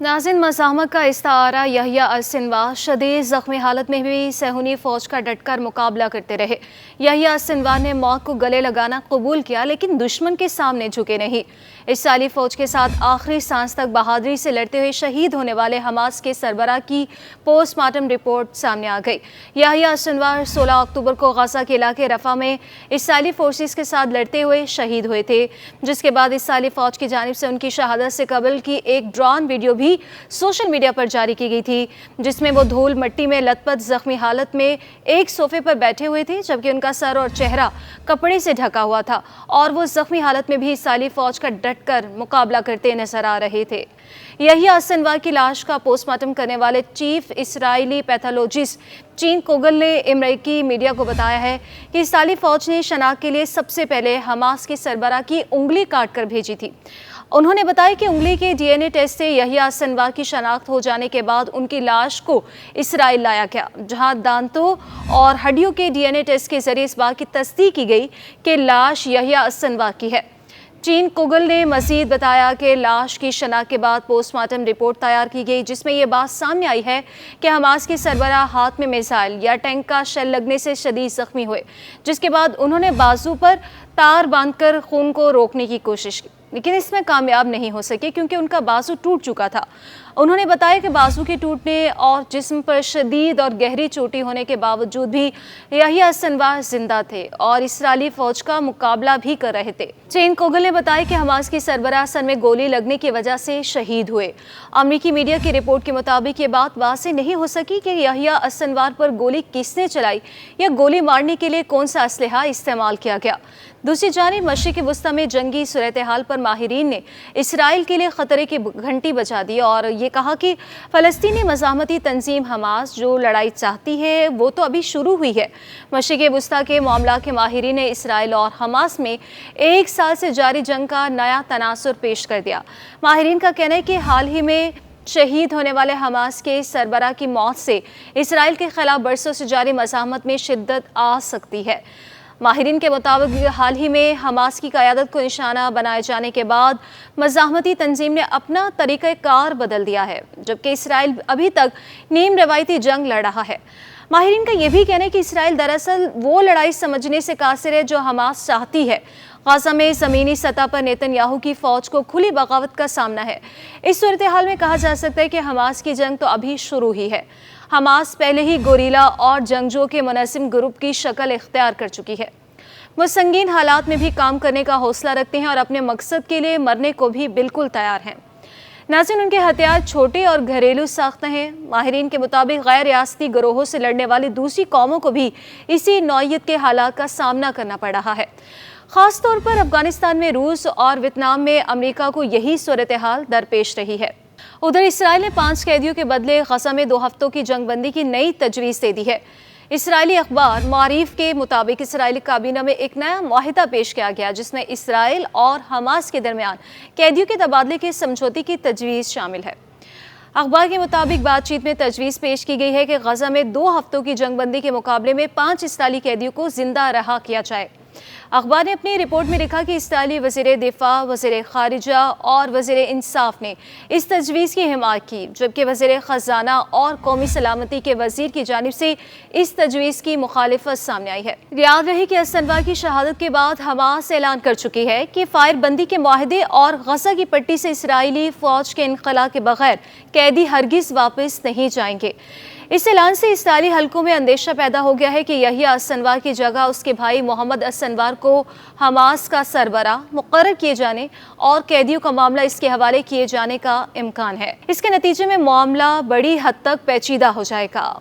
नाज़रीन, मज़ाहमत का इस्तारा यहिया अल-सिनवार शदीद ज़ख्मी हालत में भी सहूनी फ़ौज का डटकर मुकाबला करते रहे। यहिया अल-सिनवार ने मौत को गले लगाना कबूल किया, लेकिन दुश्मन के सामने झुके नहीं। इसराइली फ़ौज के साथ आखिरी सांस तक बहादुरी से लड़ते हुए शहीद होने वाले हमास के सरबराह की पोस्टमार्टम रिपोर्ट सामने आ गई। यहिया अल-सिनवार 16 अक्टूबर को गजा के इलाके रफ़ा में इसराइली फोर्सेस के साथ लड़ते हुए शहीद हुए थे, जिसके बाद इसराइली फ़ौज की जानिब से उनकी शहादत से कबल की एक ड्रोन वीडियो भी सोशल मीडिया पर जारी की गई थी, जिसमें वो धूल मट्टी में लथपथ जख्मी हालत में एक सोफे पर बैठे हुए थे, जबकि उनका सर और चेहरा कपड़े से ढका हुआ था और वो जख्मी हालत में भी इसराइली फ़ौज का डटकर मुकाबला करते नजर आ रहे थे। यहिया अल-सिनवार की लाश का पोस्टमार्टम करने वाले चीफ इसराइली पैथोलॉजिस्ट चीन कोगल ने अमेरिकी मीडिया को बताया है कि इसराइली फ़ौज ने शनाख्त के लिए सबसे पहले हमास के सरबराह की उंगली काट कर भेजी थी। उन्होंने बताया कि उंगली के डीएनए टेस्ट से यहिया अल-सिनवार की शनाख्त हो जाने के बाद उनकी लाश को इसराइल लाया गया, जहां दांतों और हड्डियों के डीएनए टेस्ट के जरिए इस बात की तस्दीक की गई कि लाश यहिया अल-सिनवार की है। चीन कोगल ने मजीद बताया कि लाश की शनाख्त के बाद पोस्टमार्टम रिपोर्ट तैयार की गई, जिसमें यह बात सामने आई है कि हमास के सरबराह हाथ में मिसाइल या टैंक का शेल लगने से शदीद जख्मी हुए, जिसके बाद उन्होंने बाजू पर तार बांधकर खून को रोकने की कोशिश की, लेकिन इसमें कामयाब नहीं हो सके क्योंकि उनका बाजू टूट चुका था। उन्होंने बताया कि बाजू के टूटने और जिस्म पर शदीद और गहरी चोटी होने के बावजूद भी यहिया अल-सिनवार जिंदा थे और इसराइली फ़ौज का मुकाबला भी कर रहे थे। चीन कोगल ने बताया कि हमास की सरबराह सर में गोली लगने की वजह से शहीद हुए। अमेरिकी मीडिया की रिपोर्ट के मुताबिक ये बात वाज़ेह नहीं हो सकी कि यहिया अल-सिनवार पर गोली किसने चलाई या गोली मारने के लिए कौन सा असलहा इस्तेमाल किया गया। दूसरी जानिब मशरिक़ वस्ती में जंगी सूरत हाल पर माहिरीन ने इसराइल के लिए ख़तरे की घंटी बजा दी और ये कहा कि फ़लस्तीनी मज़ाहमती तंजीम हमास जो लड़ाई चाहती है वो तो अभी शुरू हुई है। मशरिक़ वस्ती के मामला के माहिरीन ने इसराइल और हमास में एक साल से जारी जंग का नया तनासुर पेश कर दिया। माहिरीन का कहना है कि हाल ही में शहीद होने वाले हमास के सरबराह की मौत से इसराइल के खिलाफ बरसों से जारी मज़ाहमत में शिद्दत आ सकती है। माहिरीन के मुताबिक हाल ही में हमास की क़यादत को निशाना बनाए जाने के बाद मज़ाहमती तंजीम ने अपना तरीक़ाकार बदल दिया है, जबकि इसराइल अभी तक नीम रवायती जंग लड़ रहा है। माहिरीन का यह भी कहना है कि इसराइल दरअसल वो लड़ाई समझने से कासिर है जो हमास चाहती है। गाज़ा में ज़मीनी सतह पर नेतन्याहू की फ़ौज को खुली बगावत का सामना है। इस सूरत हाल में कहा जा सकता है कि हमास की जंग तो अभी शुरू ही है। हमास पहले ही गोरीला और जंगजों के मुनज़्ज़म ग्रुप की शक्ल इख्तियार कर चुकी है। वो संगीन हालात में भी काम करने का हौसला रखते हैं और अपने मकसद के लिए मरने को भी बिल्कुल तैयार हैं। नाज़रीन, उनके हथियार छोटे और घरेलू साख्त हैं। माहिरीन के मुताबिक गैर रियासती गिरोहों से लड़ने वाली दूसरी कौमों को भी इसी नौइयत के हालात का सामना करना पड़ रहा है। ख़ास तौर पर अफगानिस्तान में रूस और वियतनाम में अमेरिका को यही सूरत हाल दरपेश रही है। उधर इसराइल ने 5 कैदियों के बदले गज़ा में 2 हफ्तों की जंगबंदी की नई तजवीज़ दे दी है। इसराइली अखबार मारीफ के मुताबिक इसराइली काबीना में एक नया मुआहिदा पेश किया गया, जिसमें इसराइल और हमास के दरमियान कैदियों के तबादले के समझौते की तजवीज़ शामिल है। अखबार के मुताबिक बातचीत में तजवीज़ पेश की गई है कि गज़ा में 2 हफ्तों की जंगबंदी के मुकाबले में 5 इसराइली कैदियों को जिंदा रहा किया जाए। अखबार ने अपनी रिपोर्ट में लिखा कि इसराइली वज़ीर दिफ़ा, वज़ीर ख़ारिजा और वज़ीर इंसाफ ने इस तजवीज़ की हिमायत की, जबकि वज़ीर ख़ज़ाना और कौमी सलामती के वज़ीर की जानिब से इस तजवीज़ की मुखालिफत सामने आई है। याद रहे कि अल-सिनवार की शहादत के बाद हमास ऐलान कर चुकी है कि फायरबंदी के मुआहदे और गज़ा की पट्टी से इसराइली फ़ौज के इनखला के बगैर कैदी हरगिज़ वापस नहीं जाएंगे। इस ऐलान से इसराइली हलकों में अंदेशा पैदा हो गया है कि यहिया अल-सिनवार की जगह उसके भाई मोहम्मद अल-सिनवार को हमास का सरबराह मुकर्रर किए जाने और कैदियों का मामला इसके हवाले किए जाने का इम्कान है। इसके नतीजे में मामला बड़ी हद तक पेचीदा हो जाएगा।